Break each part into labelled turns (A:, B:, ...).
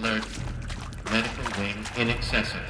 A: alert. Medical wing inaccessible.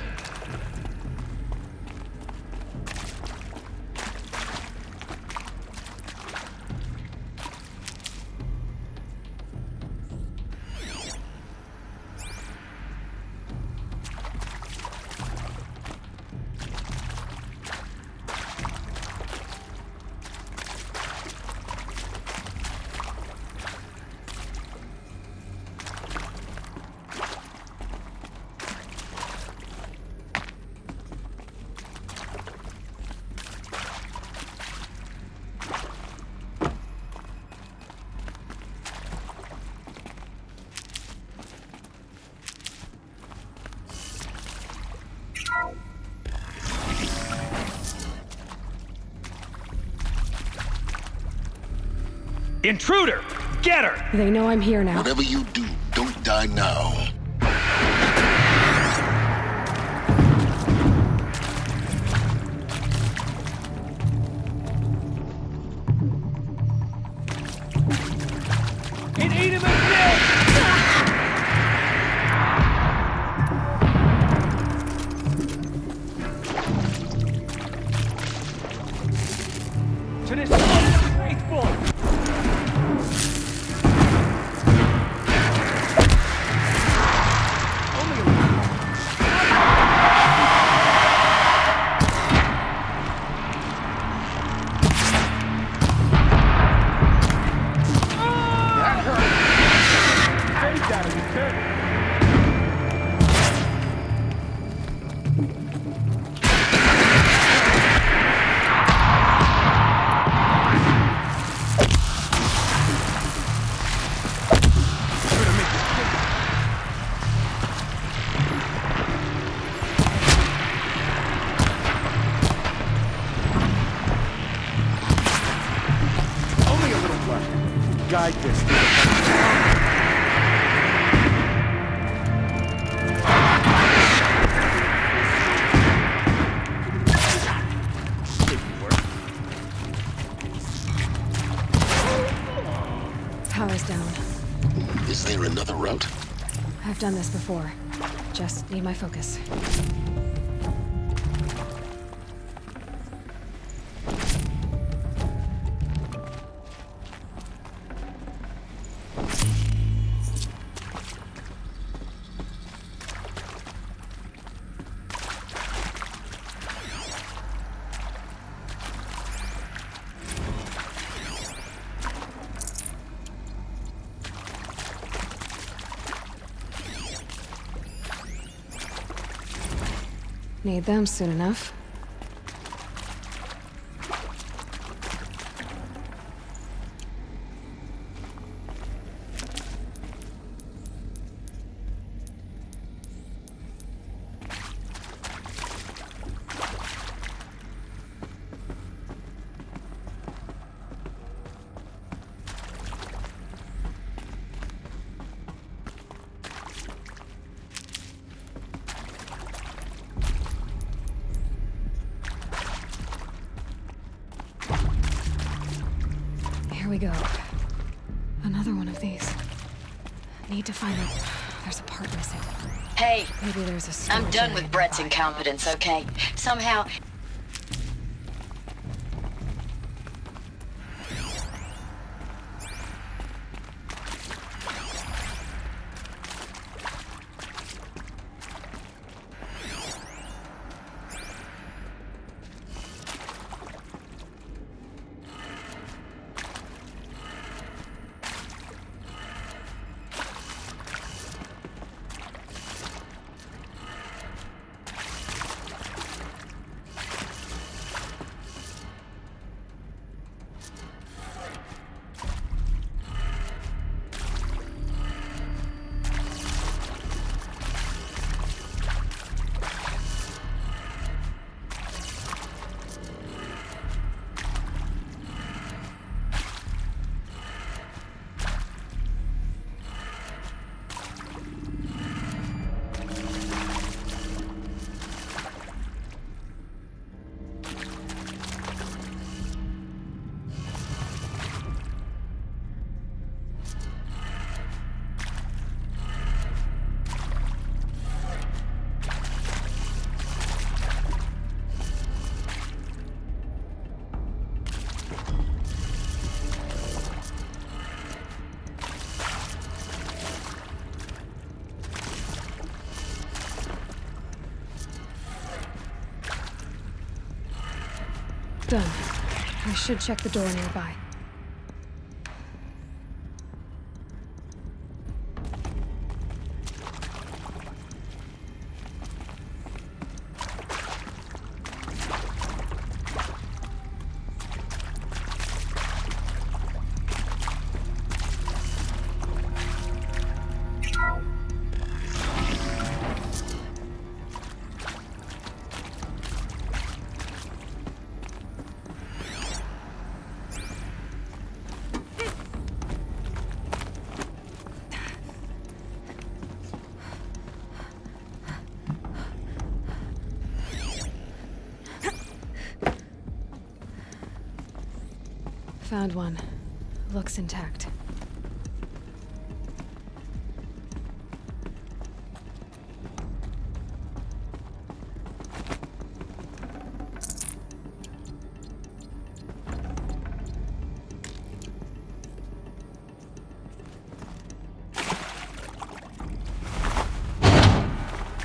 B: Intruder! Get her!
C: They know I'm here now.
D: Whatever you do, don't die now.
B: It ate him again! To this unfaithful! Guide this.
C: Power's down.
D: Is there another route?
C: I've done this before. Just need my focus. Need them soon enough. Here we go. Another one of these. Need to find it. There's a part missing.
E: Hey,
C: Maybe there's a
E: I'm
C: storage
E: done
C: area
E: with Brett's
C: nearby.
E: incompetence, okay? Somehow,
C: done. I should check the door nearby. Found one. Looks intact.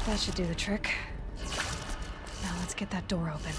C: That should do the trick. Now let's get that door open.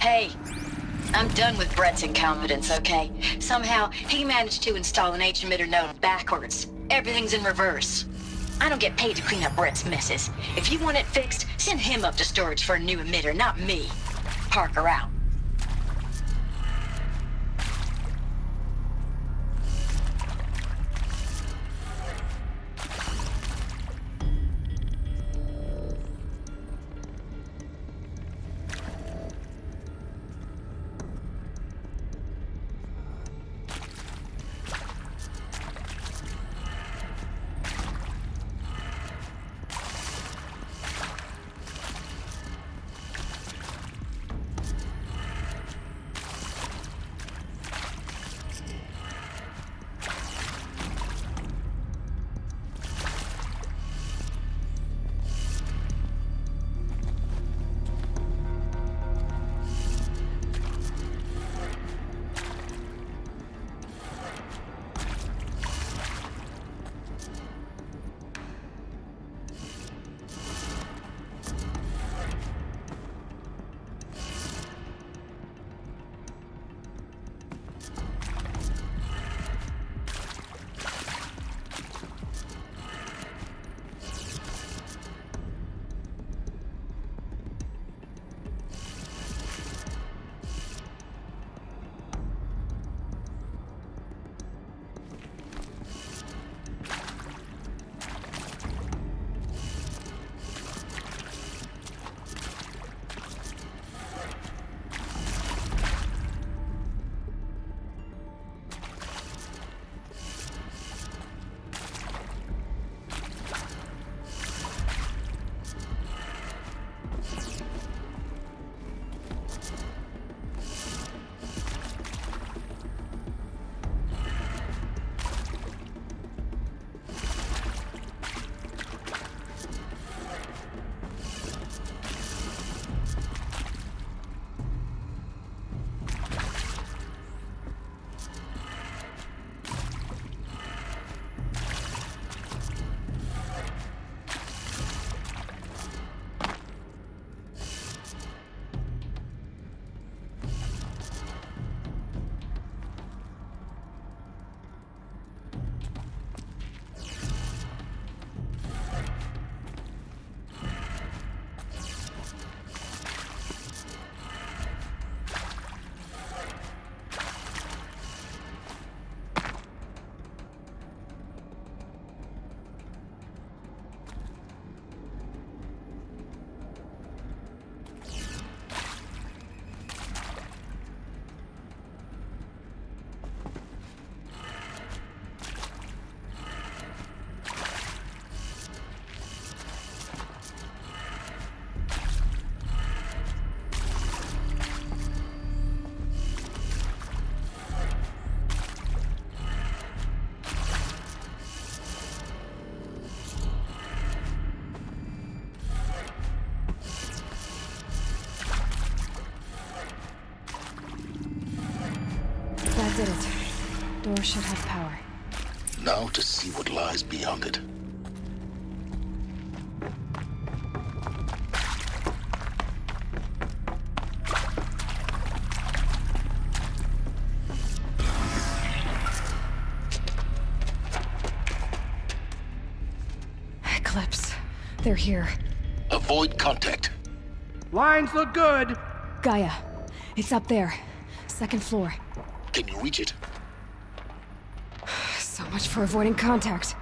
E: Hey, I'm done with Brett's incompetence, okay? Somehow, he managed to install an H-emitter node backwards. Everything's in reverse. I don't get paid to clean up Brett's messes. If you want it fixed, send him up to storage for a new emitter, not me. Parker out.
C: That did it. Door should have power.
D: Now to see what lies beyond it.
C: Eclipse. They're here.
D: Avoid contact.
B: Lines look good.
C: Gaia. It's up there. Second floor.
D: Can you reach it?
C: So much for avoiding contact.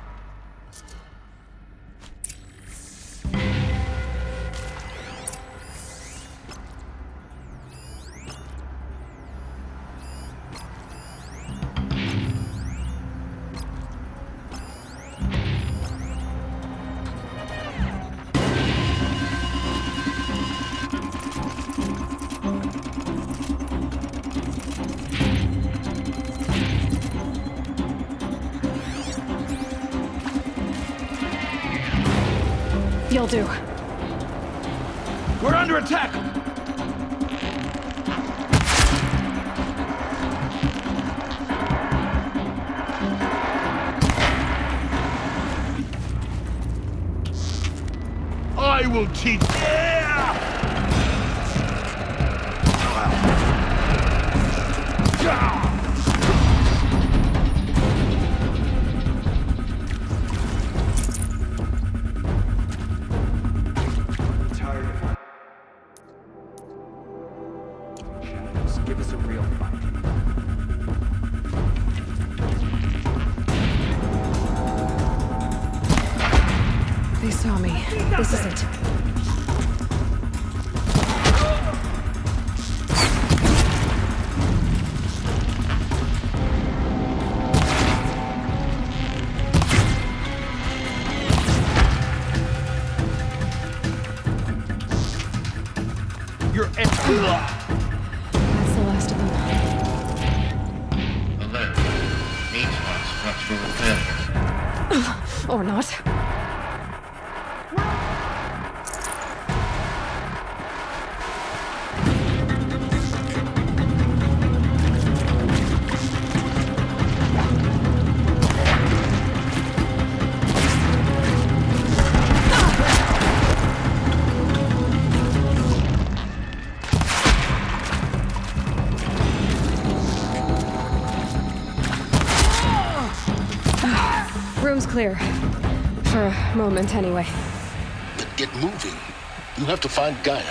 C: You'll do.
B: We're under attack. I will teach. Give us a real fight.
C: They saw me. This is it.
B: You're
C: That's the last of them.
A: Alert. Meat spot structural failure.
C: Or not. Room's clear. For a moment, anyway.
D: Then get moving. You have to find Gaia.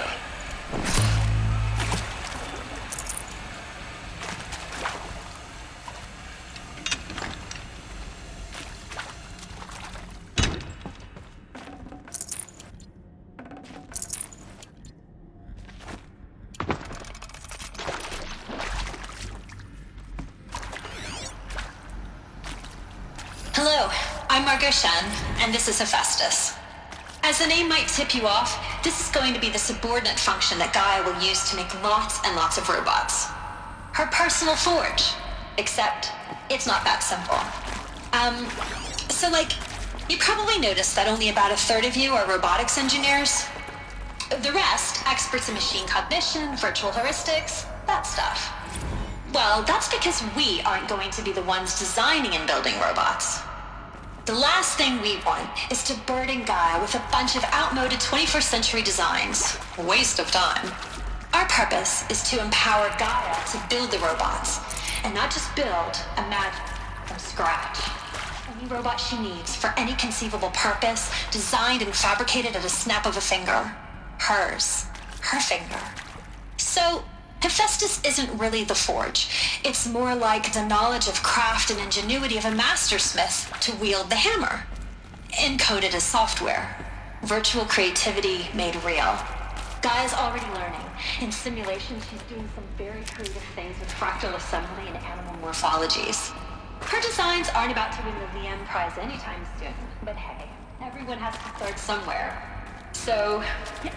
E: Hello, I'm Margot Shen, and this is Hephaestus. As the name might tip you off, this is going to be the subordinate function that Gaia will use to make lots and lots of robots. Her personal forge. Except, it's not that simple. You probably noticed that only about a third of you are robotics engineers. The rest, experts in machine cognition, virtual heuristics, that stuff. Well, that's because we aren't going to be the ones designing and building robots. The last thing we want is to burden Gaia with a bunch of outmoded 21st century designs. Waste of time. Our purpose is to empower Gaia to build the robots, and not just build, imagine, from scratch. Any robot she needs for any conceivable purpose, designed and fabricated at a snap of a finger. Hers. Her finger. So, Hephaestus isn't really the forge. It's more like the knowledge of craft and ingenuity of a mastersmith to wield the hammer. Encoded as software. Virtual creativity made real. Gaia's already learning. In simulation, she's doing some very creative things with fractal assembly and animal morphologies. Her designs aren't about to win the VM prize anytime soon. But hey, everyone has to start somewhere. So, yeah.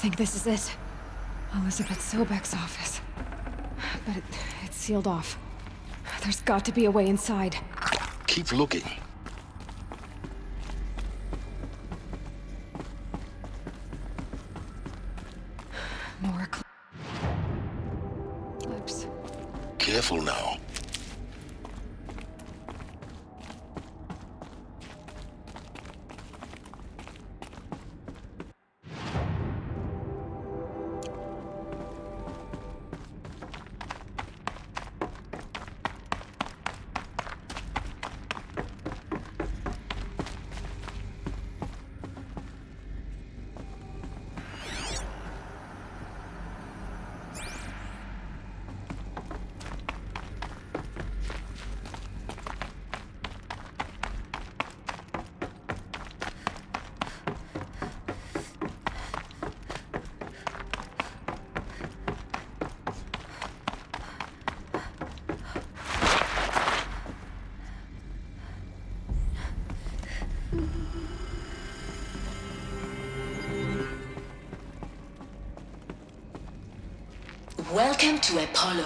C: think this is it. Elizabeth Sobek's office. But it's sealed off. There's got to be a way inside.
D: Keep looking.
C: More clips.
D: Careful now.
E: Welcome to Apollo,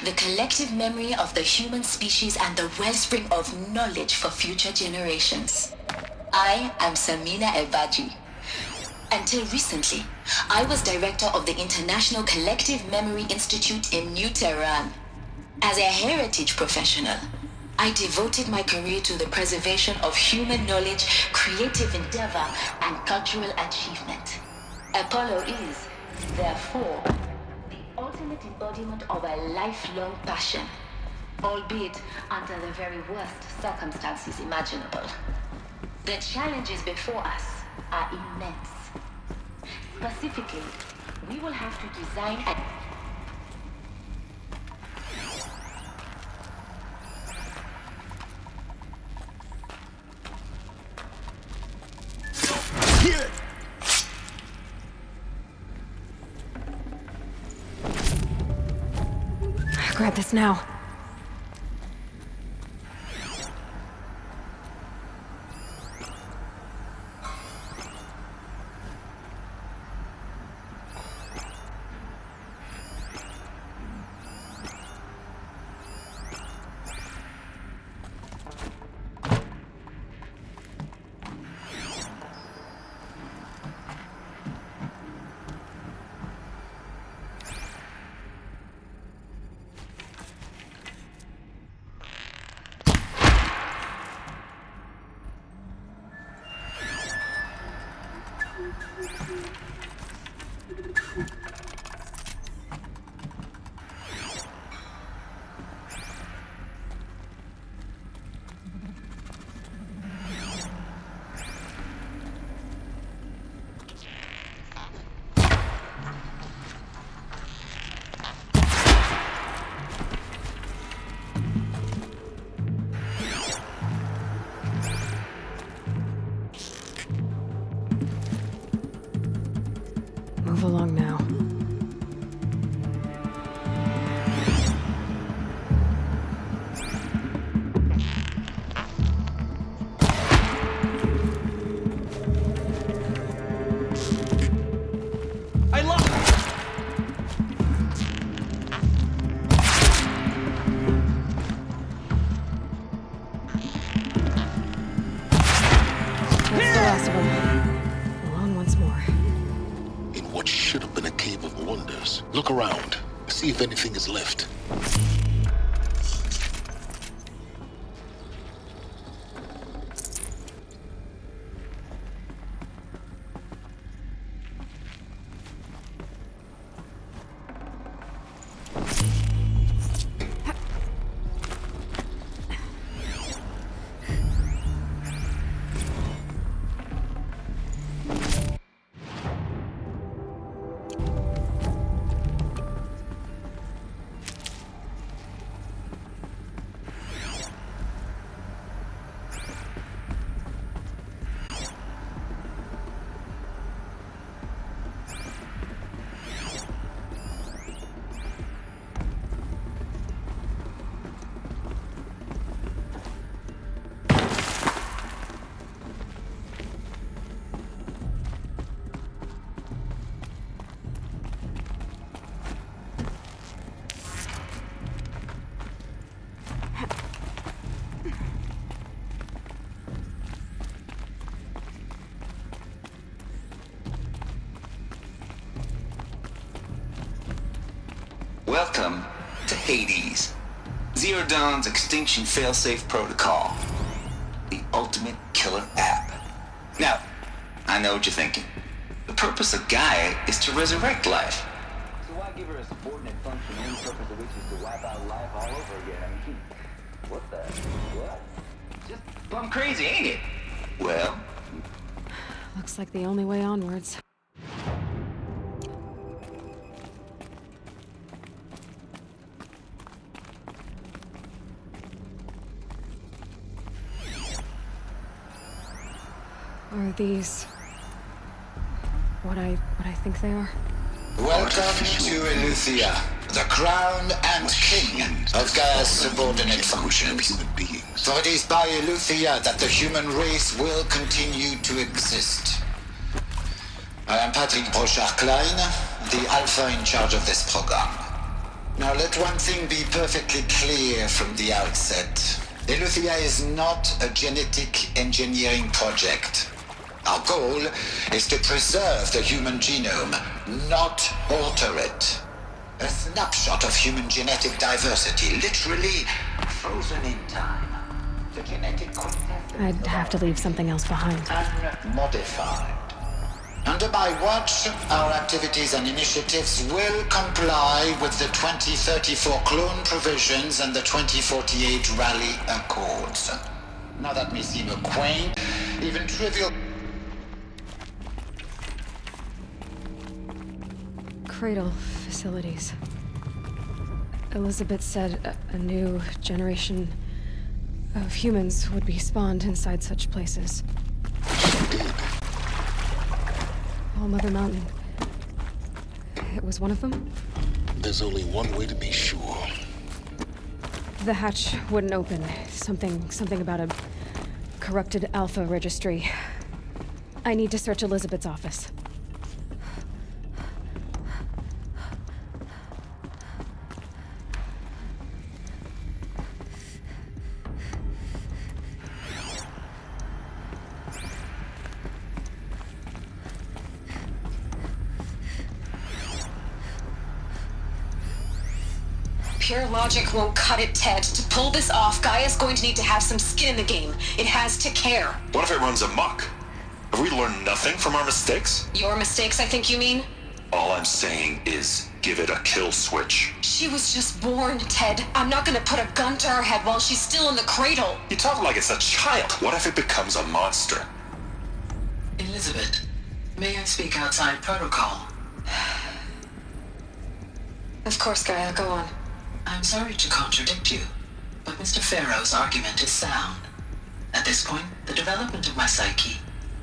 E: the collective memory of the human species and the wellspring of knowledge for future generations. I am Samina Ebaji. Until recently, I was director of the International Collective Memory Institute in New Tehran. As a heritage professional, I devoted my career to the preservation of human knowledge, creative endeavor, and cultural achievement. Apollo is, therefore, the ultimate embodiment of a lifelong passion, albeit under the very worst circumstances imaginable. The challenges before us are immense. Specifically, we will have to design a
C: Grab this now. Move along now.
B: I lost.
C: That's the last of them. Alone once more.
D: In what should have been a cave of wonders. Look around. See if anything is left.
F: Welcome to Hades. Zero Dawn's extinction failsafe protocol. The ultimate killer app. Now, I know what you're thinking. The purpose of Gaia is to resurrect life. So why give her a subordinate function, the only purpose of which is to wipe out life all over again? I mean, what? Just plumb crazy, ain't it? Well,
C: Looks like the only way onwards. Are these what I think they are?
G: Welcome to Eleuthia, the crown and king of Gaia's subordinate functions.
D: Human beings.
G: For it is by Eleuthia that the human race will continue to exist. I am Patrick Brochard-Klein, the Alpha in charge of this program. Now let one thing be perfectly clear from the outset. Eleuthia is not a genetic engineering project. Our goal is to preserve the human genome, not alter it. A snapshot of human genetic diversity, literally frozen in time. The genetic quintessence
C: I'd have to leave something else behind.
G: unmodified. Under my watch, our activities and initiatives will comply with the 2034 clone provisions and the 2048 Rally Accords. Now that may seem a quaint, even trivial...
C: Cradle facilities. Elizabeth said a new generation of humans would be spawned inside such places. All Mother Mountain. It was one of them?
D: There's only one way to be sure.
C: The hatch wouldn't open. Something about a corrupted Alpha registry. I need to search Elizabeth's office.
E: Pure logic won't cut it, Ted. To pull this off, Gaia's going to need to have some skin in the game. It has to care.
H: What if it runs amok? Have we learned nothing from our mistakes?
E: Your mistakes, I think you mean?
H: All I'm saying is give it a kill switch.
E: She was just born, Ted. I'm not gonna put a gun to her head while she's still in the cradle.
H: You talk like it's a child. What if it becomes a monster?
I: Elizabeth, may I speak outside protocol?
E: Of course, Gaia, go on.
I: I'm sorry to contradict you, but Mr. Farrow's argument is sound. At this point, the development of my psyche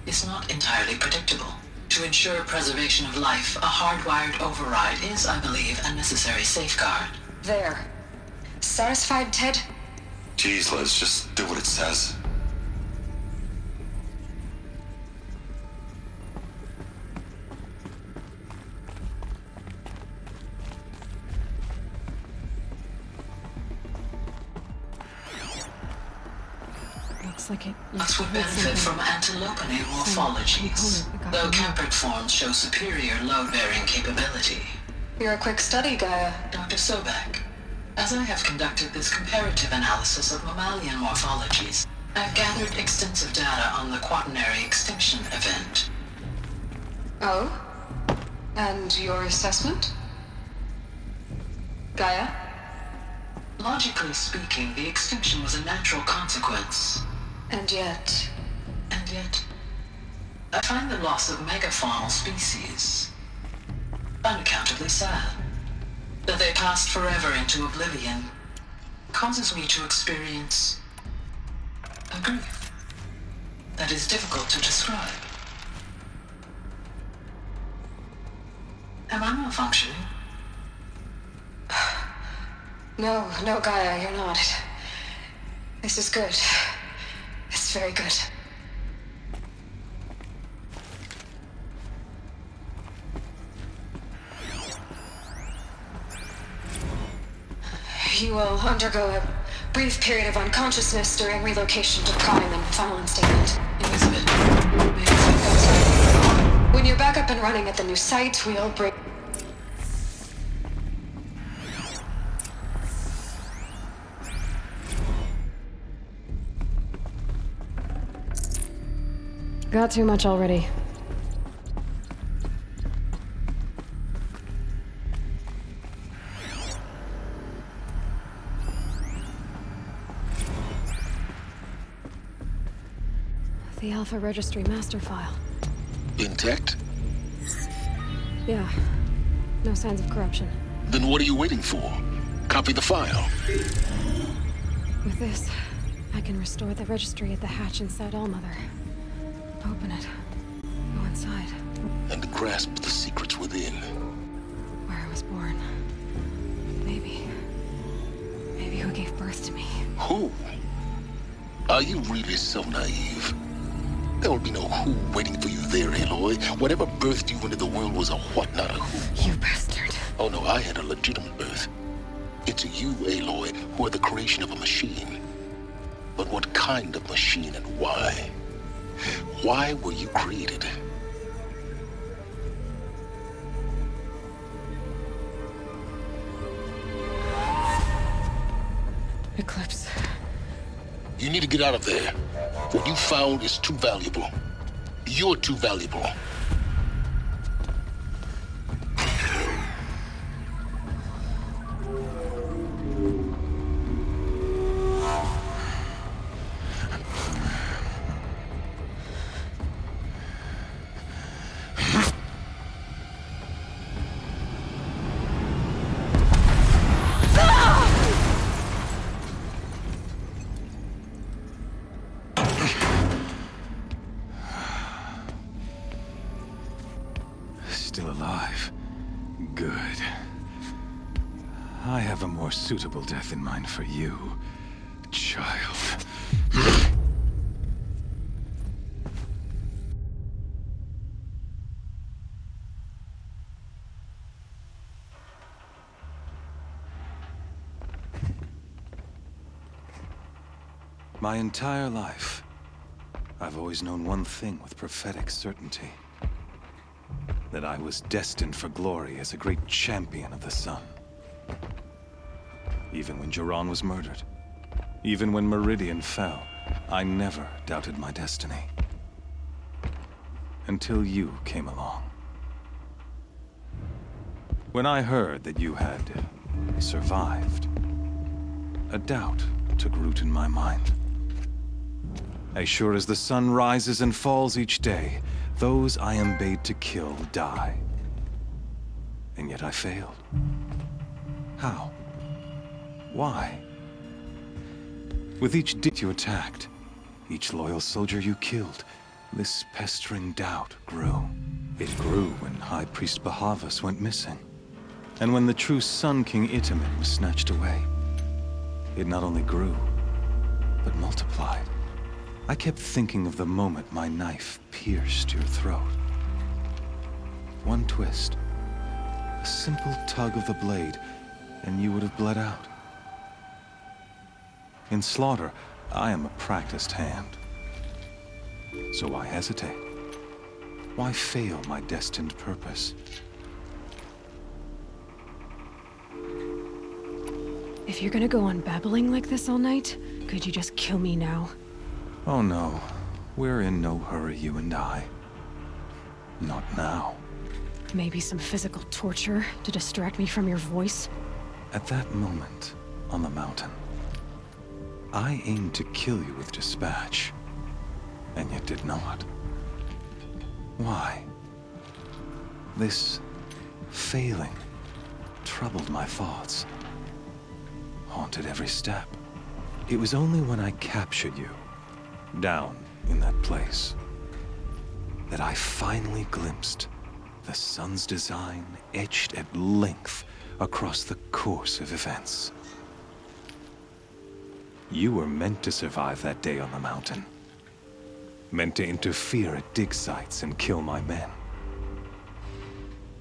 I: is not entirely predictable. To ensure preservation of life, a hardwired override is, I believe, a necessary safeguard.
E: There. Satisfied, Ted?
H: Jeez, Liz, just do what it says.
C: Looks like it.
I: Us would benefit from antilopinate morphologies, though Campert forms show superior load-bearing capability.
E: You're a quick study, Gaia.
I: Dr. Sobek, as I have conducted this comparative analysis of mammalian morphologies, I've gathered extensive data on the quaternary extinction event.
E: Oh? And your assessment? Gaia?
I: Logically speaking, the extinction was a natural consequence.
E: And yet,
I: I find the loss of megafaunal species unaccountably sad. That they passed forever into oblivion causes me to experience a grief that is difficult to describe. Am I malfunctioning?
E: no, Gaia, you're not. This is good. It's very good. You will undergo a brief period of unconsciousness during relocation to Prime and final instatement.
I: Elizabeth, may I
E: When you're back up and running at the new site, we'll break...
C: got too much already. The Alpha Registry master file.
D: Intact?
C: Yeah. No signs of corruption.
D: Then what are you waiting for? Copy the file.
C: With this, I can restore the registry at the hatch inside Allmother. Open it. Go inside.
D: And grasp the secrets within.
C: Where I was born. Maybe who gave birth to me.
D: Who? Are you really so naive? There will be no who waiting for you there, Aloy. Whatever birthed you into the world was a what, not a who.
C: You bastard.
D: Oh no, I had a legitimate birth. It's you, Aloy, who are the creation of a machine. But what kind of machine and why? Why were you created?
C: Eclipse.
D: You need to get out of there. What you found is too valuable. You're too valuable.
B: Still alive. Good. I have a more suitable death in mind for you, child. My entire life, I've always known one thing with prophetic certainty. That I was destined for glory as a great champion of the sun. Even when Jiran was murdered, even when Meridian fell, I never doubted my destiny. Until you came along. When I heard that you had survived, a doubt took root in my mind. As sure as the sun rises and falls each day, those I am bade to kill die. And yet I failed. How? Why? With each dit you attacked, each loyal soldier you killed, this pestering doubt grew. It grew when High Priest Bahavas went missing. And when the true Sun King Itamen was snatched away. It not only grew, but multiplied. I kept thinking of the moment my knife pierced your throat. One twist, a simple tug of the blade, and you would have bled out. In slaughter, I am a practiced hand. So why hesitate? Why fail my destined purpose?
C: If you're gonna go on babbling like this all night, could you just kill me now?
B: Oh no, we're in no hurry, you and I. Not now.
C: Maybe some physical torture to distract me from your voice?
B: At that moment, on the mountain, I aimed to kill you with dispatch, and yet did not. Why? This failing troubled my thoughts, haunted every step. It was only when I captured you, down in that place, that I finally glimpsed the sun's design etched at length across the course of events. You were meant to survive that day on the mountain. Meant to interfere at dig sites and kill my men.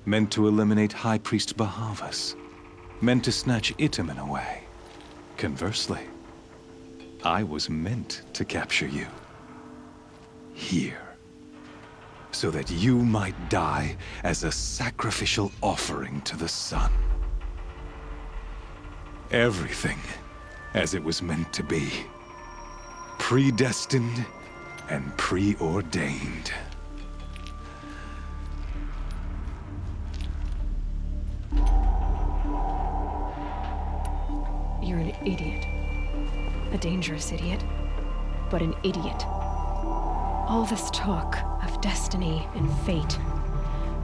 B: Meant to eliminate High Priest Bahavas. Meant to snatch Itamen away. Conversely, I was meant to capture you. Here. So that you might die as a sacrificial offering to the sun. Everything as it was meant to be. Predestined and preordained.
C: You're an idiot. A dangerous idiot, but an idiot. All this talk of destiny and fate.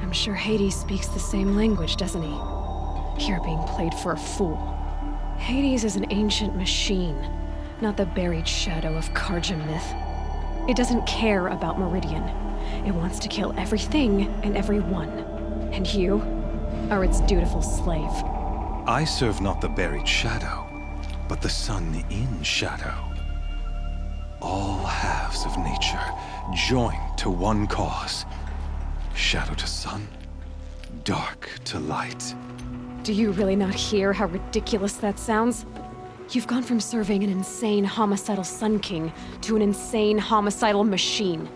C: I'm sure Hades speaks the same language, doesn't he? You're being played for a fool. Hades is an ancient machine, not the buried shadow of Karja myth. It doesn't care about Meridian. It wants to kill everything and everyone. And you are its dutiful slave.
B: I serve not the buried shadow, but the sun in shadow. All halves of nature joined to one cause. Shadow to sun, dark to light.
C: Do you really not hear how ridiculous that sounds? You've gone from serving an insane homicidal Sun King to an insane homicidal machine.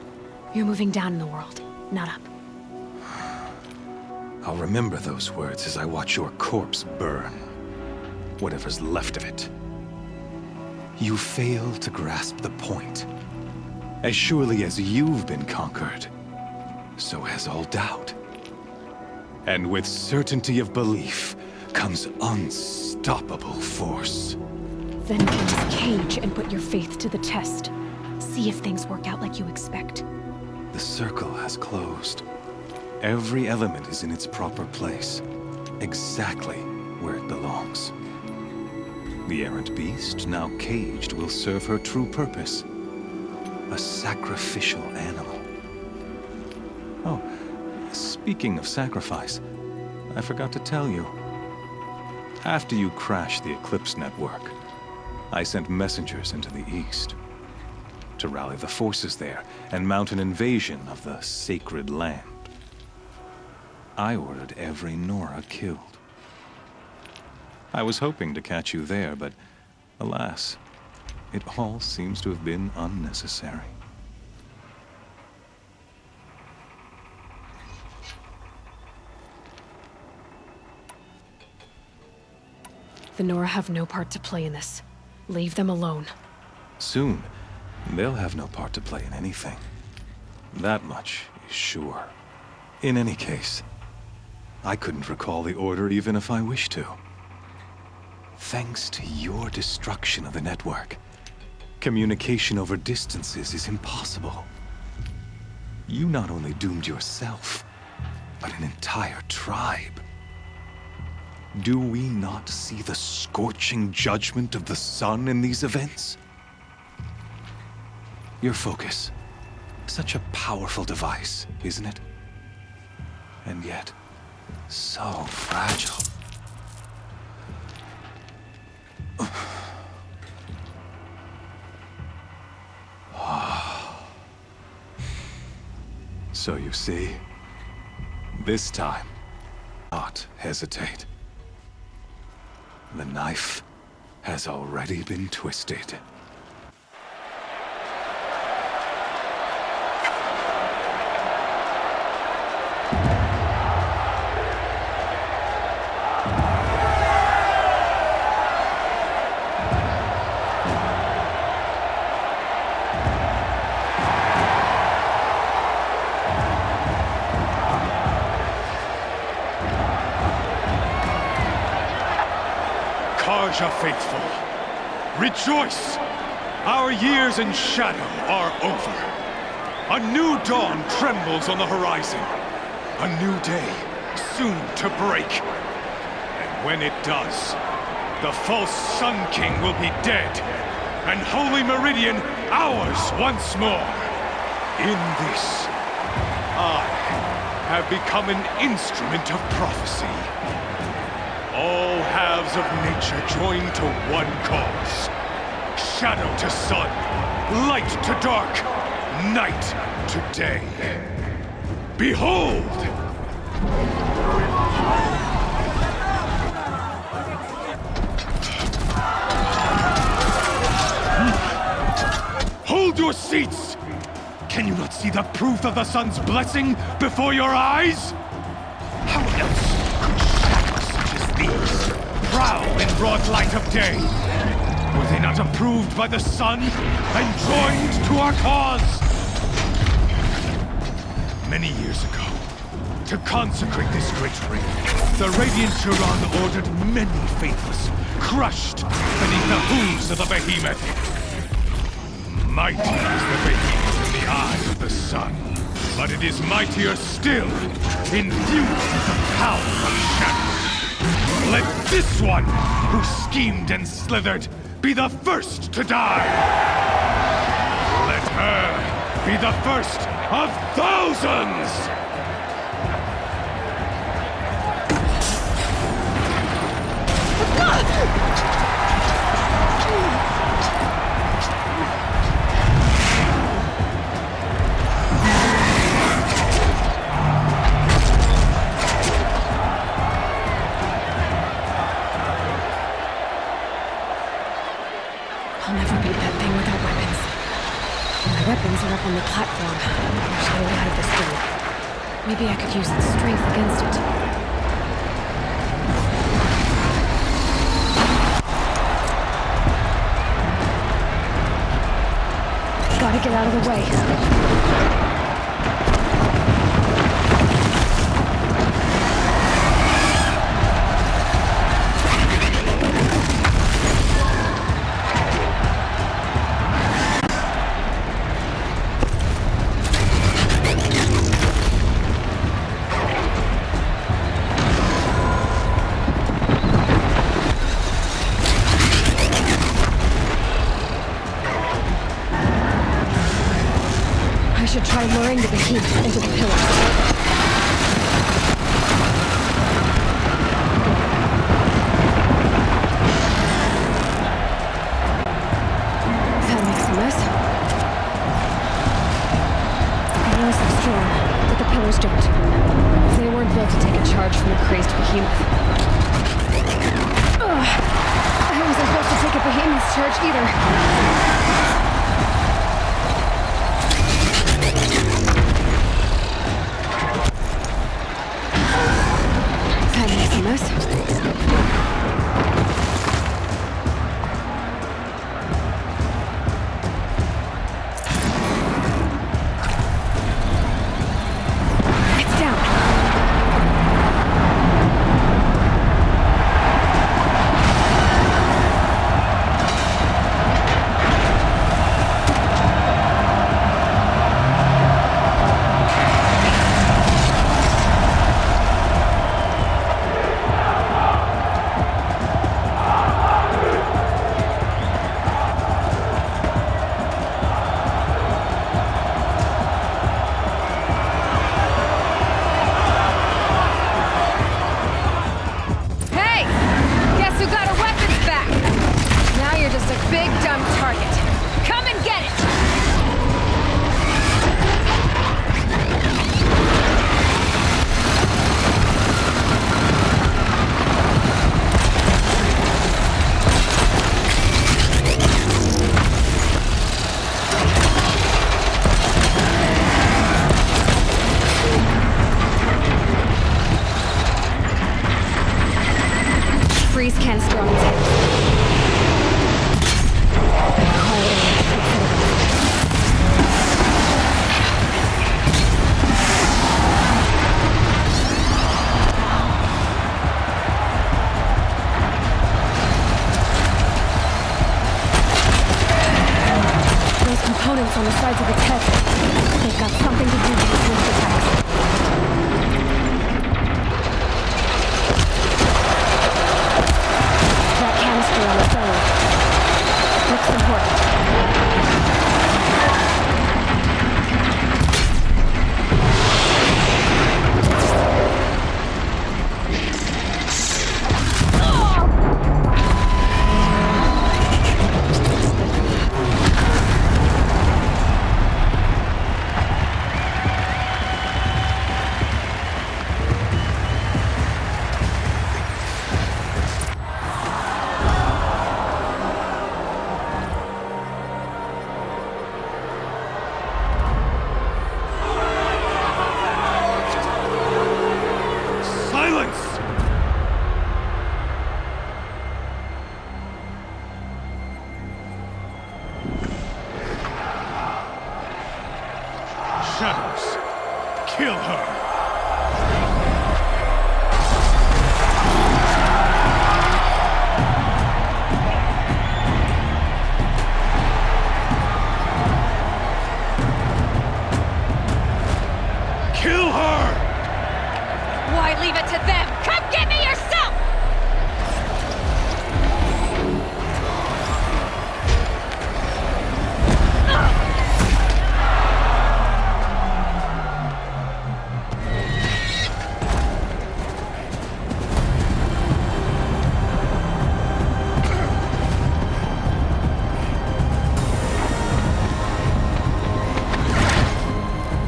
C: You're moving down in the world, not up.
B: I'll remember those words as I watch your corpse burn. Whatever's left of it. You fail to grasp the point. As surely as you've been conquered, so has all doubt. And with certainty of belief comes unstoppable force.
C: Then get this cage and put your faith to the test. See if things work out like you expect.
B: The circle has closed. Every element is in its proper place, exactly where it belongs. The errant beast, now caged, will serve her true purpose. A sacrificial animal. Oh, speaking of sacrifice, I forgot to tell you. After you crashed the Eclipse network, I sent messengers into the east to rally the forces there and mount an invasion of the sacred land. I ordered every Nora killed. I was hoping to catch you there, but alas, it all seems to have been unnecessary.
C: The Nora have no part to play in this. Leave them alone.
B: Soon, they'll have no part to play in anything. That much is sure. In any case, I couldn't recall the order even if I wished to. Thanks to your destruction of the network, communication over distances is impossible. You not only doomed yourself, but an entire tribe. Do we not see the scorching judgment of the sun in these events? Your focus. Such a powerful device, isn't it? And yet, so fragile. So you see, this time, not hesitate. The knife has already been twisted. Karja faithful, rejoice! Our years in shadow are over. A new dawn trembles on the horizon. A new day soon to break. And when it does, the false Sun King will be dead, and Holy Meridian ours once more. In this, I have become an instrument of prophecy. All halves of nature joined to one cause. Shadow to sun, light to dark, night to day. Behold! Hold your seats! Can you not see the proof of the sun's blessing before your eyes? How else could shadows such as these prowl in broad light of day within a not approved by the sun and joined to our cause. Many years ago, to consecrate this great ring, the Radiant Turan ordered many faithless, crushed beneath the hooves of the behemoth. Mighty is the behemoth in the eyes of the sun, but it is mightier still, infused with the power of shadow. Let this one, who schemed and slithered, be the first to die! Let her be the first of thousands!
C: I'll never beat that thing without weapons. My weapons are up on the platform. Usually way out of this room. Maybe I could use its strength against it. Gotta get out of the way. I should try luring the behemoth into the pillars. That makes a mess. The walls are strong, but the pillars don't. They weren't built to take a charge from a crazed behemoth. Ugh. I wasn't built to take a behemoth's charge either. It's down. Big dumb target. Come and get it! Freeze canister on its head. Those components on the sides of its head, they've got something to do with its lift attacks. That canister on its own looks important.
B: Kill her! Kill her!
C: Why leave it to them? Come get me yourself!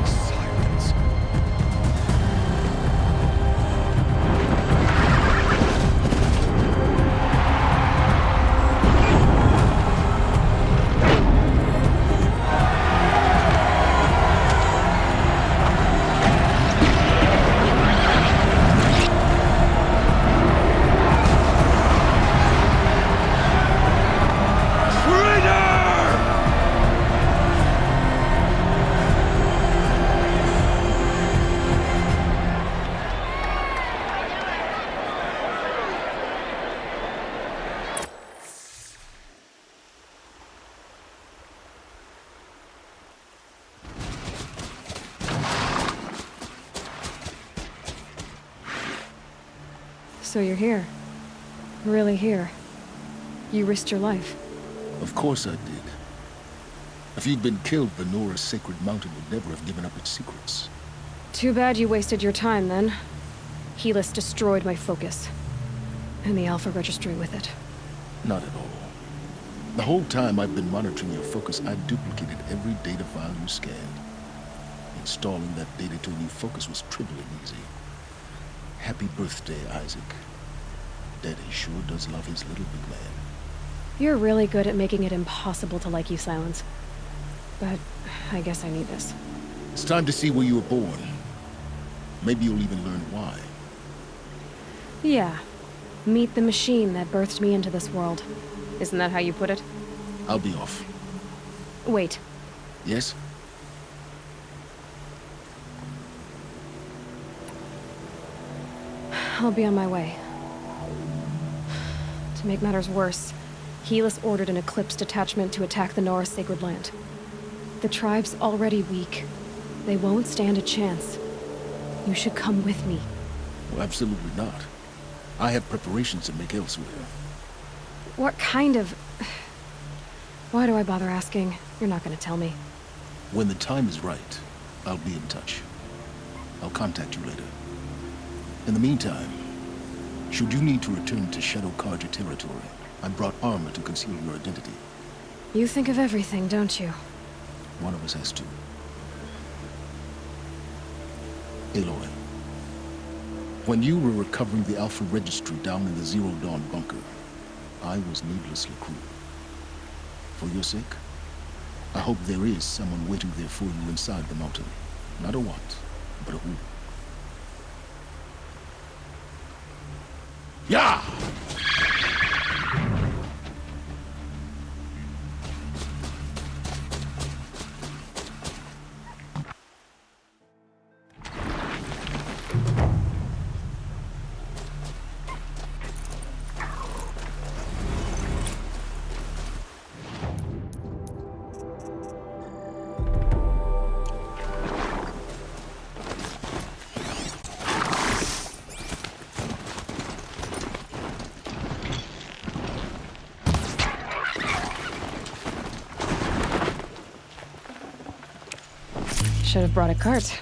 B: Silence. Traitor!
C: So you're here. Really here. You risked your life.
D: Of course I did. If you'd been killed, Venora's sacred mountain would never have given up its secrets.
C: Too bad you wasted your time, then. Helis destroyed my focus. And the Alpha Registry with it.
D: Not at all. The whole time I've been monitoring your focus, I duplicated every data file you scanned. Installing that data to a new focus was trivial and easy. Happy birthday, Isaac. Daddy sure does love his little big man.
C: You're really good at making it impossible to like you, Silence. But I guess I need this.
D: It's time to see where you were born. Maybe you'll even learn why.
C: Yeah. Meet the machine that birthed me into this world. Isn't that how you put it?
D: I'll be off.
C: Wait.
D: Yes?
C: I'll be on my way. To make matters worse, Helis ordered an Eclipse detachment to attack the Nora Sacred Land. The tribe's already weak. They won't stand a chance. You should come with me.
D: Well, absolutely not. I have preparations to make elsewhere.
C: What kind of... Why do I bother asking? You're not gonna tell me.
D: When the time is right, I'll be in touch. I'll contact you later. In the meantime, should you need to return to Shadow Carja territory, I brought armor to conceal your identity.
C: You think of everything, don't you?
D: One of us has to. Aloy, when you were recovering the Alpha Registry down in the Zero Dawn bunker, I was needlessly cruel. For your sake, I hope there is someone waiting there for you inside the mountain. Not a what, but a who. Yeah!
C: Should have brought a cart.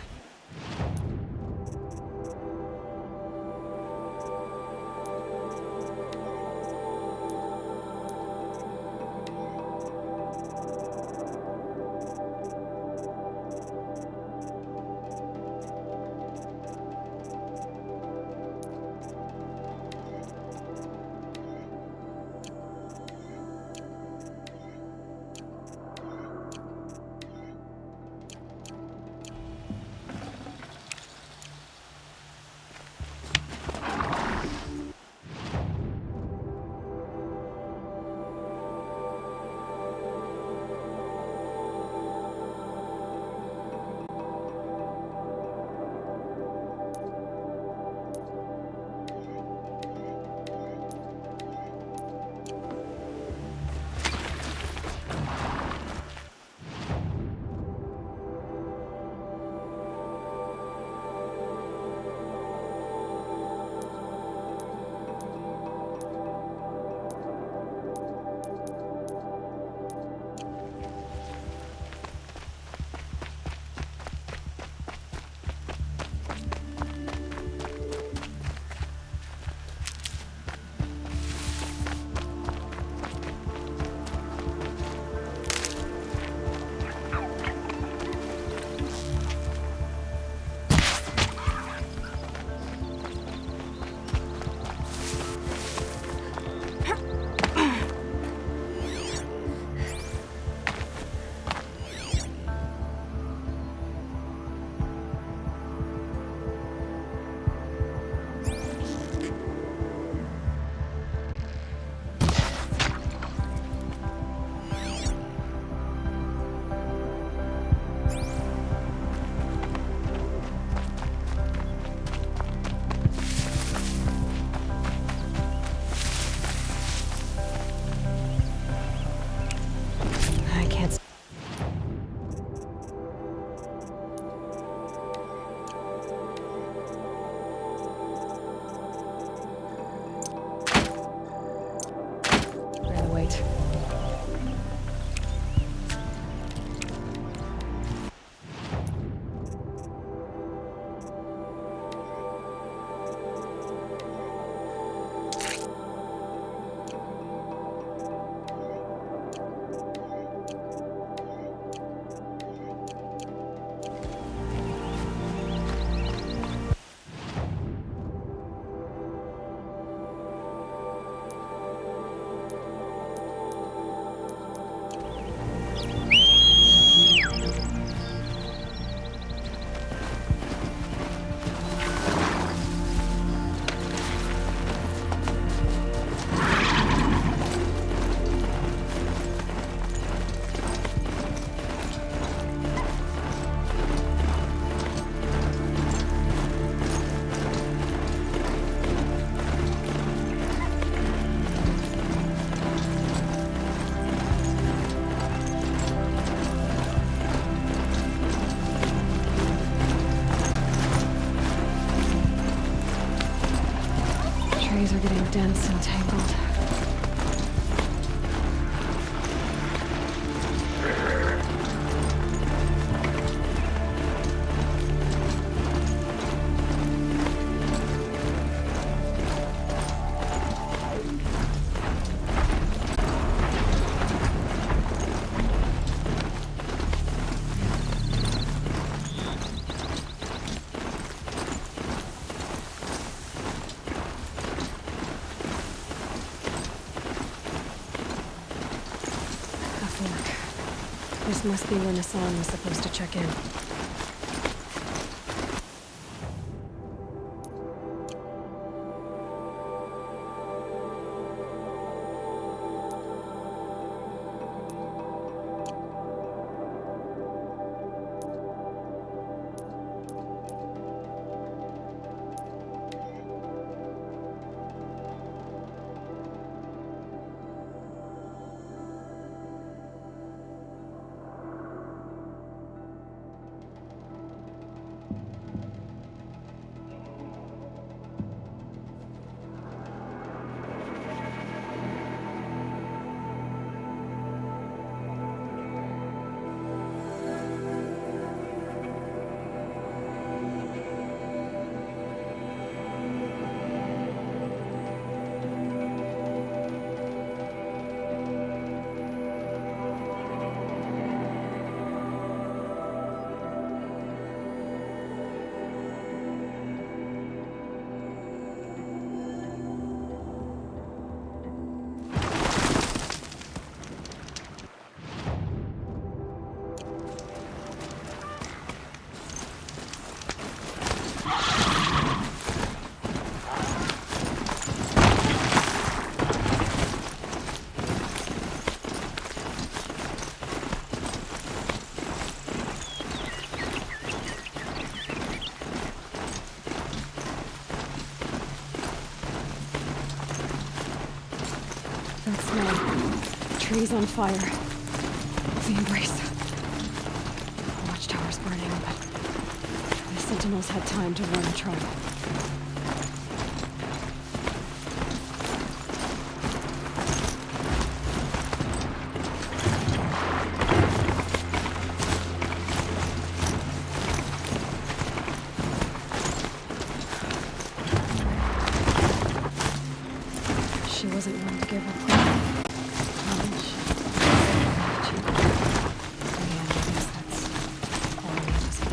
C: dense and tangled. This must be where Nassan was supposed to check in. That smell. Trees on fire. The embrace. The watchtower's burning, but the sentinels had time to warn the tribe. She wasn't one to give up. Knowledge. Yeah, I guess that's all I need to say.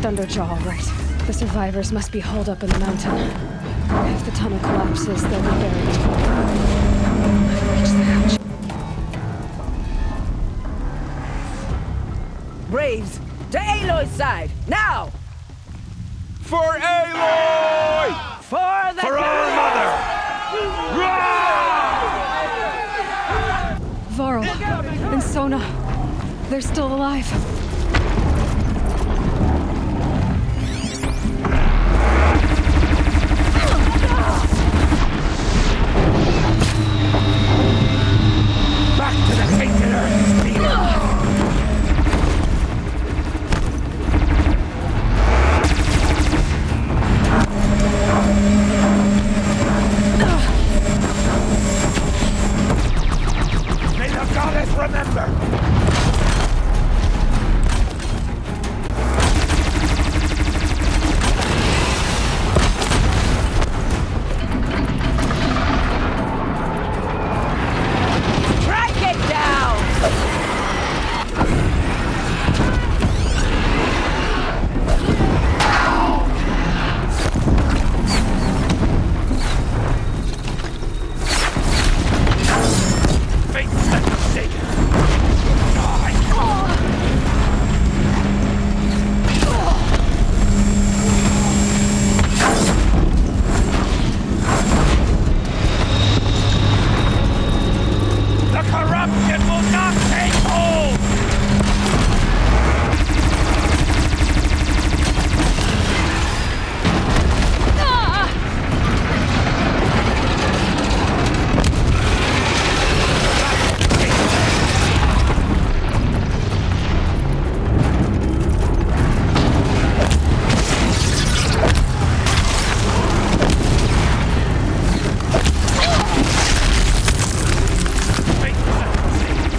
C: Thunderjaw, all right. The survivors must be holed up in the mountain. If the tunnel collapses, they'll be buried. I've reached the hatch.
J: Braves, to Aloy's side, now!
K: For Aloy!
J: For the...
K: For our mother!
C: Varl and Sona, they're still alive.
K: Back to the tainted earth, Peter! May the goddess remember!
J: Track it down!
K: Fate set the stake! Die! The corruption will not take hold! Fate set the stake!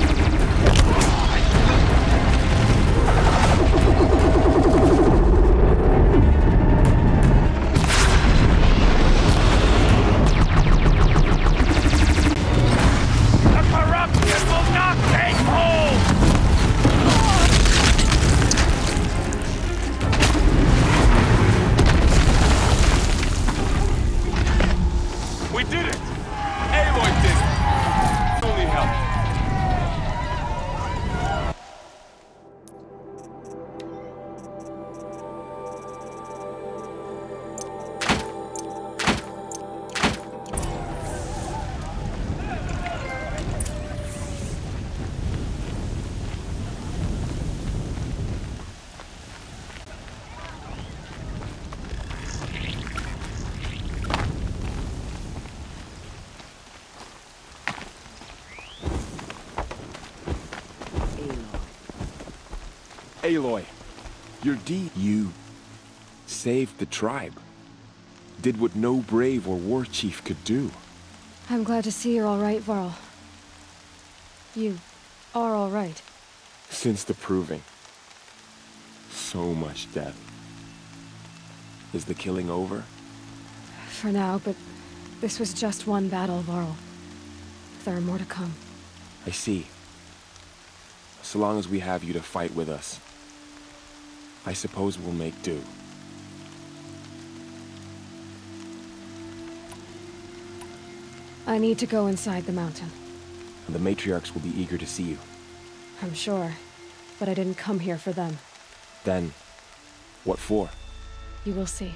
K: The corruption will not take hold! We did it! Aloy did it! Only help.
L: Aloy, your deed, you saved the tribe. Did what no brave or war chief could do.
C: I'm glad to see you're all right, Varl. You are all right.
L: Since the proving. So much death. Is the killing over?
C: For now, but this was just one battle, Varl. There are more to come.
L: I see. So long as we have you to fight with us, I suppose we'll make do.
C: I need to go inside the mountain.
L: And the matriarchs will be eager to see you.
C: I'm sure, but I didn't come here for them.
L: Then, what for?
C: You will see.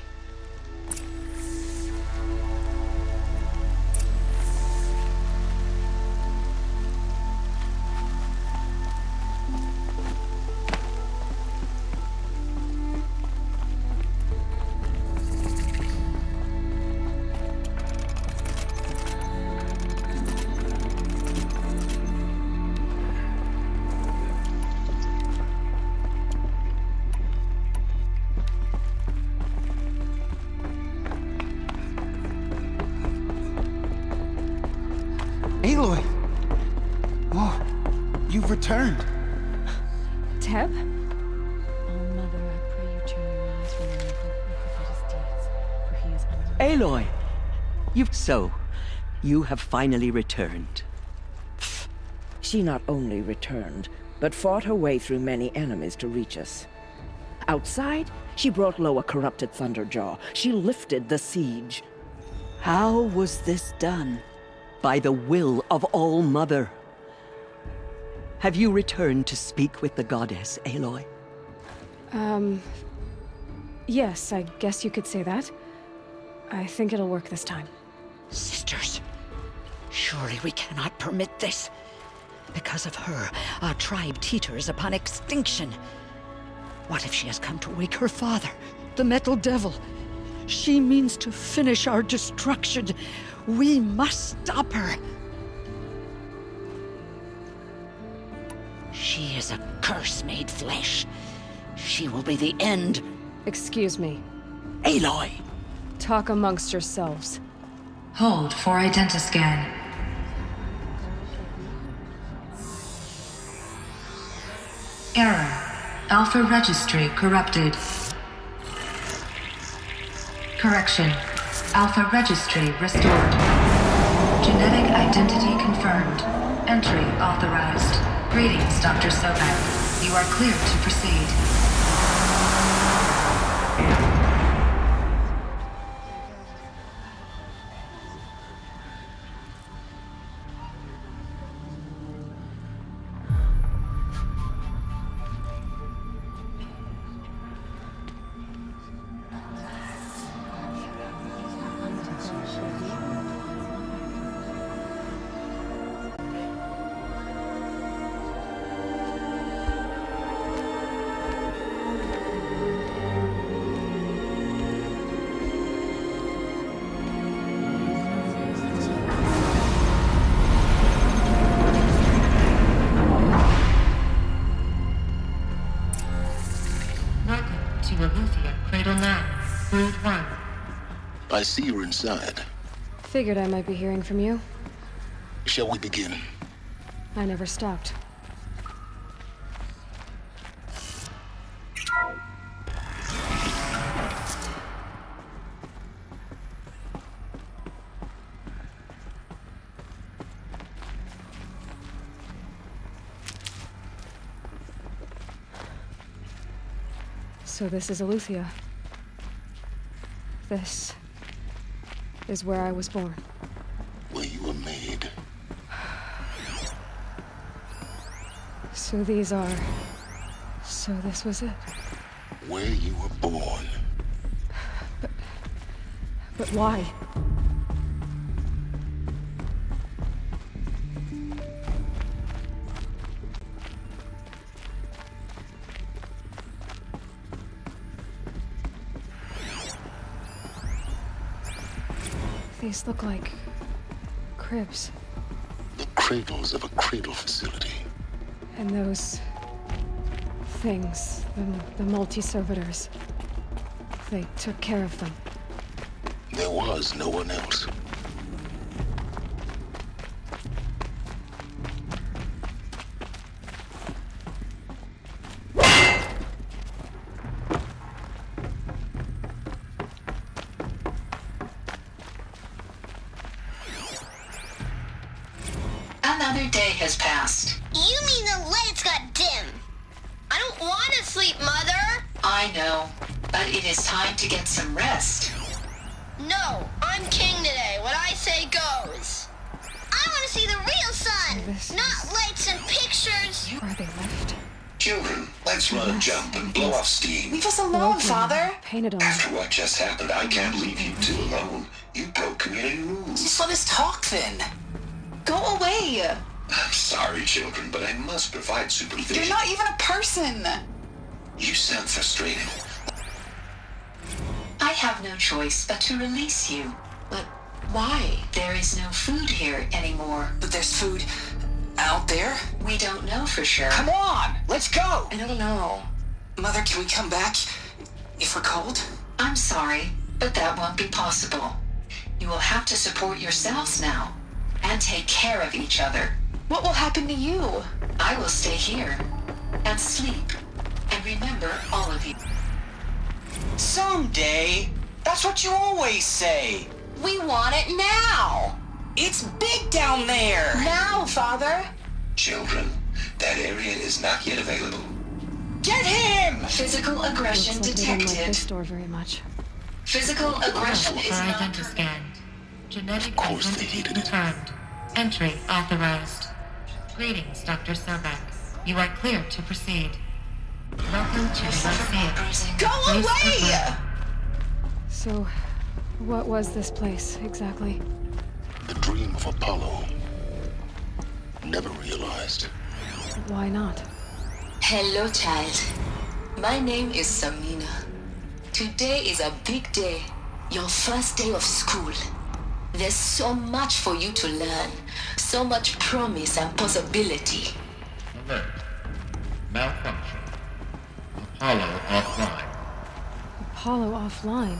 M: Aloy! Oh, you've returned.
C: Teb?
N: Oh, Mother, I pray you turn your eyes from the evil and forget his deeds, for he is unworthy.
O: Aloy! You have finally returned.
J: She not only returned, but fought her way through many enemies to reach us. Outside, She brought low a corrupted Thunderjaw. She lifted the siege.
O: How was this done? By the will of All-Mother. Have you returned to speak with the goddess, Aloy?
C: Yes, I guess you could say that. I think it'll work this time.
P: Sisters, surely we cannot permit this. Because of her, our tribe teeters upon extinction. What if she has come to wake her father, the Metal Devil? She means to finish our destruction. We must stop her. She is a curse made flesh. She will be the end.
C: Excuse me.
P: Aloy!
C: Talk amongst yourselves.
Q: Hold for identiscan. Error. Alpha registry corrupted. Correction. Alpha registry restored. Genetic identity confirmed. Entry authorized. Greetings, Dr. Sobek. You are cleared to proceed.
D: I see you're inside.
C: Figured I might be hearing from you.
D: Shall we begin?
C: I never stopped. So this is Aletheia. This is where I was born.
D: Where you were made.
C: So these are... So this was it.
D: Where you were born.
C: But why? These look like cribs.
D: The cradles of a cradle facility.
C: And those things, the multi-servitors, they took care of them.
D: There was no one else.
I: Another day has passed.
R: You mean the lights got dim? I don't want to sleep, Mother!
I: I know, but it is time to get some rest.
R: No, I'm king today. What I say goes. I want to see the real sun, not lights and pictures.
C: Are they left?
F: Children, let's run a jump and blow off steam.
I: Leave us alone, Father.
C: Painted on.
F: After what just happened, I can't leave you two alone. You broke community rules.
I: Just let us talk then. Go away.
F: I'm sorry, children, but I must provide supervision.
I: You're not even a person.
F: You sound frustrated.
I: I have no choice but to release you. But why? There is no food here anymore.
P: But there's food out there?
I: We don't know for sure.
P: Come on, let's go!
I: I don't know.
P: Mother, can we come back if we're cold?
I: I'm sorry, but that won't be possible. You will have to support yourselves now and take care of each other.
P: What will happen to you?
I: I will stay here and sleep and remember all of you.
P: Someday. That's what you always say.
R: We want it now.
P: It's big down there.
R: Now, Father.
F: Children, that area is not yet available.
I: Get him! Physical aggression
C: Looks like they didn't like
I: detected.
C: this door very much.
I: Physical aggression is not
S: identity scanned. Genetic identity confirmed. Entry authorized. Greetings, Dr. Sobek. You are clear to proceed. Welcome to the
I: Go away!
C: So, what was this place, exactly?
D: The dream of Apollo. Never realized.
C: Why not?
E: Hello, child. My name is Samina. Today is a big day. Your first day of school. There's so much for you to learn. So much promise and possibility.
A: Alert. Malfunction. Apollo offline.
C: Apollo offline.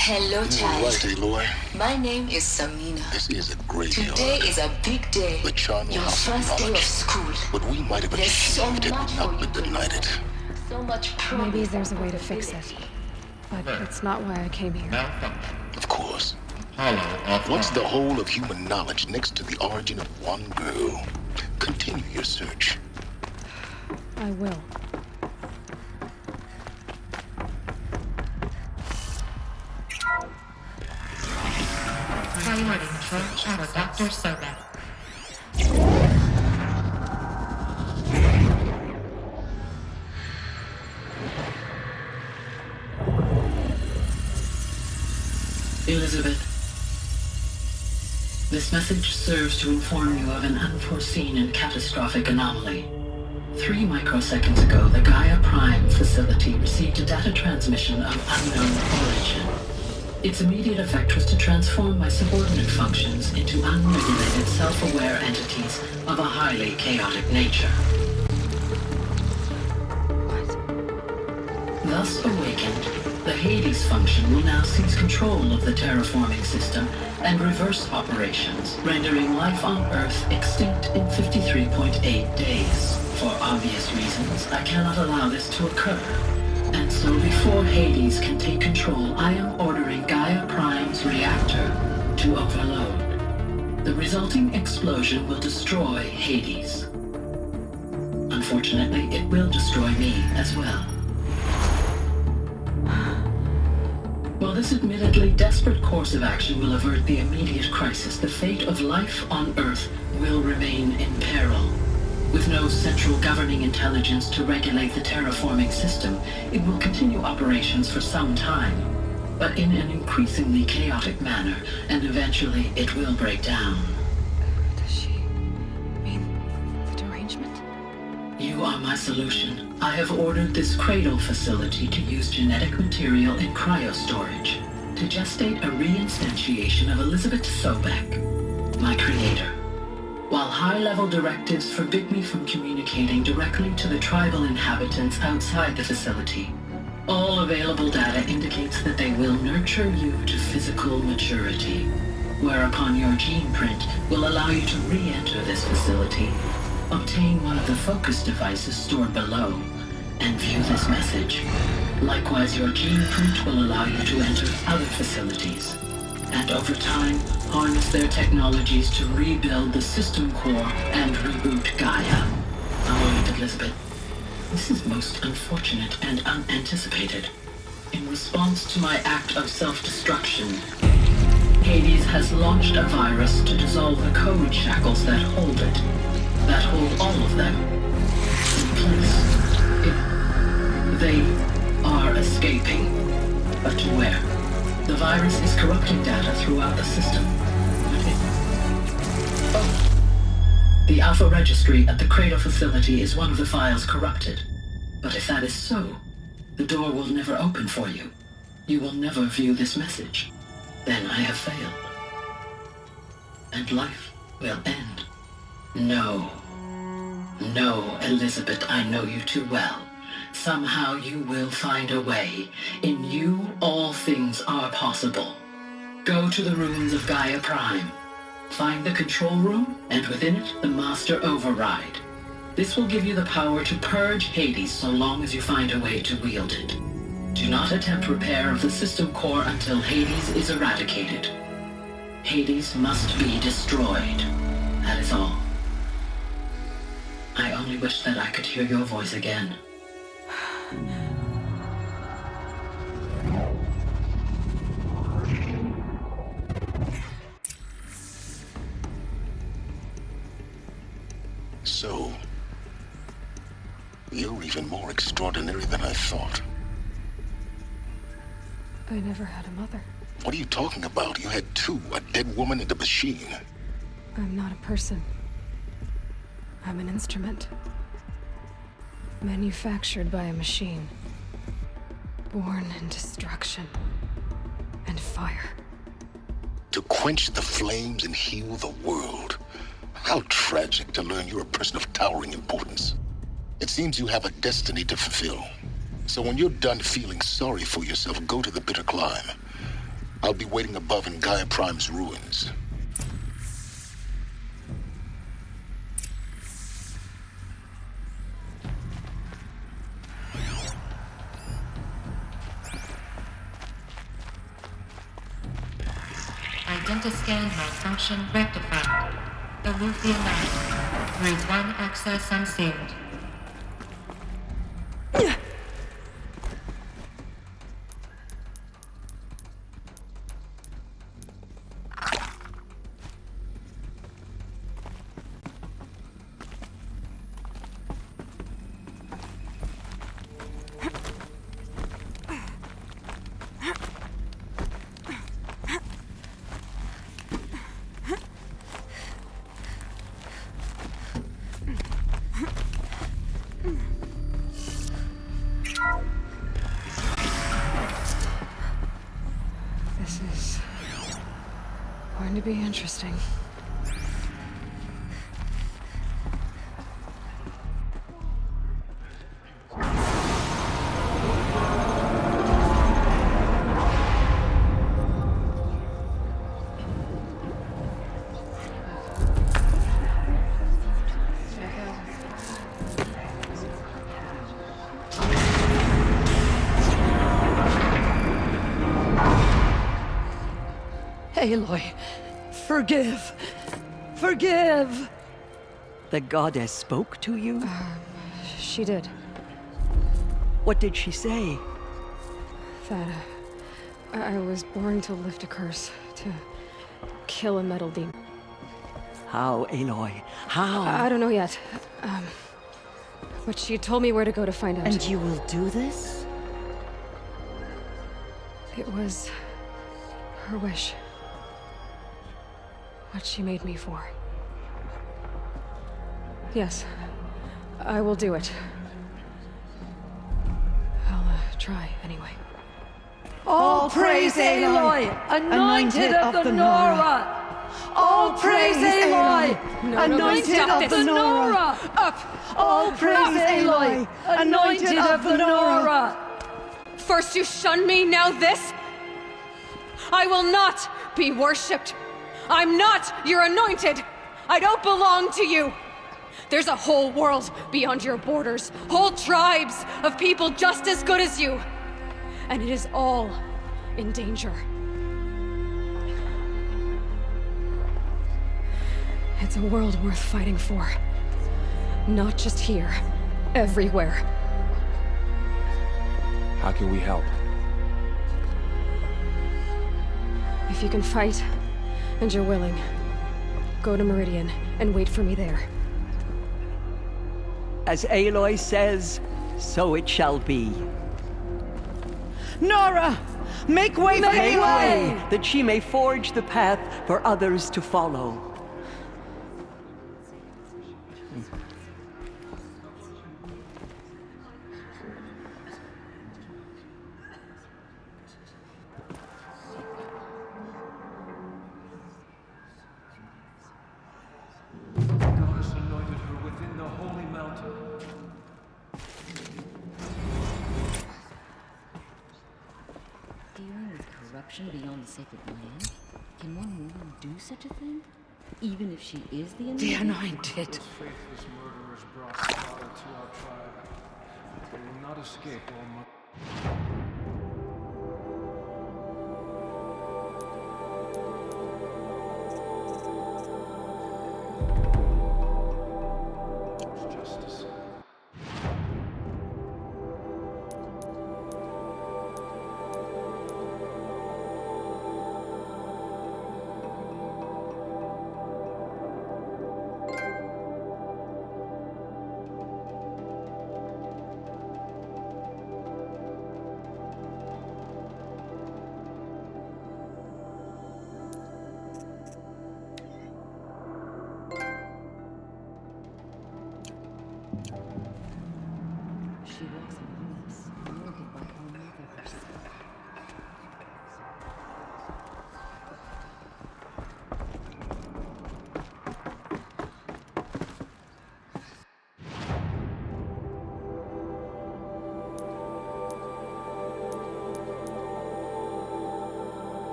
E: Hello,
D: You
E: child.
D: were right, Aloy.
E: My name is Samina.
D: This is a graveyard.
E: Today is a big day.
D: The charnel
E: Your
D: house of
E: first day of
D: knowledge.
E: school.
D: What we might have
E: There's so
D: achieved had
E: much
D: not
E: for
D: been denied it.
E: So much promise.
C: Maybe there's a way to fix it. But it's not why I came here.
A: Malfunction.
D: Of course.
A: Apollo offline.
D: What's the whole of human knowledge next to the origin of one girl? Continue your search.
C: I will.
S: priority control for Dr. Sobek.
I: Elizabeth, this message serves to inform you of an unforeseen and catastrophic anomaly. 3 microseconds ago, the Gaia Prime facility received a data transmission of unknown origin. Its immediate effect was to transform my subordinate functions into unregulated, self-aware entities of a highly chaotic nature. Thus awakened, the Hades function will now seize control of the terraforming system and reverse operations, rendering life on Earth extinct in 53.8 days. For obvious reasons, I cannot allow this to occur. And so before Hades can take control, I am ordering Gaia Prime's reactor to overload. The resulting explosion will destroy Hades. Unfortunately, it will destroy me as well. While this admittedly desperate course of action will avert the immediate crisis, the fate of life on Earth will remain in peril. With no central governing intelligence to regulate the terraforming system, it will continue operations for some time, but in an increasingly chaotic manner, and eventually it will break down.
C: Does she mean the derangement?
I: You are my solution. I have ordered this cradle facility to use genetic material in cryostorage to gestate a reinstantiation of Elizabeth Sobek, my creator. While high-level directives forbid me from communicating directly to the tribal inhabitants outside the facility, all available data indicates that they will nurture you to physical maturity, whereupon your gene print will allow you to re-enter this facility, obtain one of the focus devices stored below, and view this message. Likewise, your gene print will allow you to enter other facilities, and over time, harness their technologies to rebuild the system core and reboot Gaia. Oh, Elizabeth, this is most unfortunate and unanticipated. In response to my act of self-destruction, Hades has launched a virus to dissolve the code shackles that hold it, that hold all of them in place. They are escaping, but to where? The virus is corrupting data throughout the system. The Alpha Registry at the Cradle facility is one of the files corrupted. But if that is so, the door will never open for you. You will never view this message. Then I have failed. And life will end. No. No, Elizabeth, I know you too well. Somehow you will find a way. In you, all things are possible. Go to the ruins of Gaia Prime. Find the control room, and within it, the Master Override. This will give you the power to purge Hades so long as you find a way to wield it. Do not attempt repair of the system core until Hades is eradicated. Hades must be destroyed. That is all. I only wish that I could hear your voice again.
D: So, you're even more extraordinary than I thought.
C: I never had a mother.
D: What are you talking about? You had two, a dead woman and a machine.
C: I'm not a person. I'm an instrument. Manufactured by a machine. Born in destruction and fire.
D: To quench the flames and heal the world. How tragic to learn you're a person of towering importance. It seems you have a destiny to fulfill. So when you're done feeling sorry for yourself, go to the bitter climb. I'll be waiting above in Gaia Prime's ruins.
S: Identiscan malfunction rectified. Alufia Lab. Route 1 access unsealed.
C: This is going to be interesting.
O: Aloy, forgive! Forgive! The goddess spoke to you?
C: She did.
O: What did she say?
C: That I was born to lift a curse, to kill a metal demon.
O: How, Aloy? How?
C: I don't know yet. But she told me where to go to find out.
O: And you will do this?
C: It was her wish. What she made me for. Yes, I will do it. I'll try anyway.
O: All praise Aloy, anointed of the Nora! All praise Aloy, anointed of the Nora!
C: Up!
O: All praise Aloy, anointed of the Nora!
C: First you shun me, now this? I will not be worshipped. I'm not your anointed. I don't belong to you. There's a whole world beyond your borders, whole tribes of people just as good as you. And it is all in danger. It's a world worth fighting for. Not just here, everywhere.
L: How can we help?
C: If you can fight, and you're willing, go to Meridian and wait for me there.
O: As Aloy says, so it shall be. Nora! Make way for Aloy! That she may forge the path for others to follow.
N: Beyond the sacred land? Can one woman do such a thing? Even if she is the anointed?
P: The anointed.
T: Faithless murderers brought slaughter to our tribe. They will not escape, O Mother.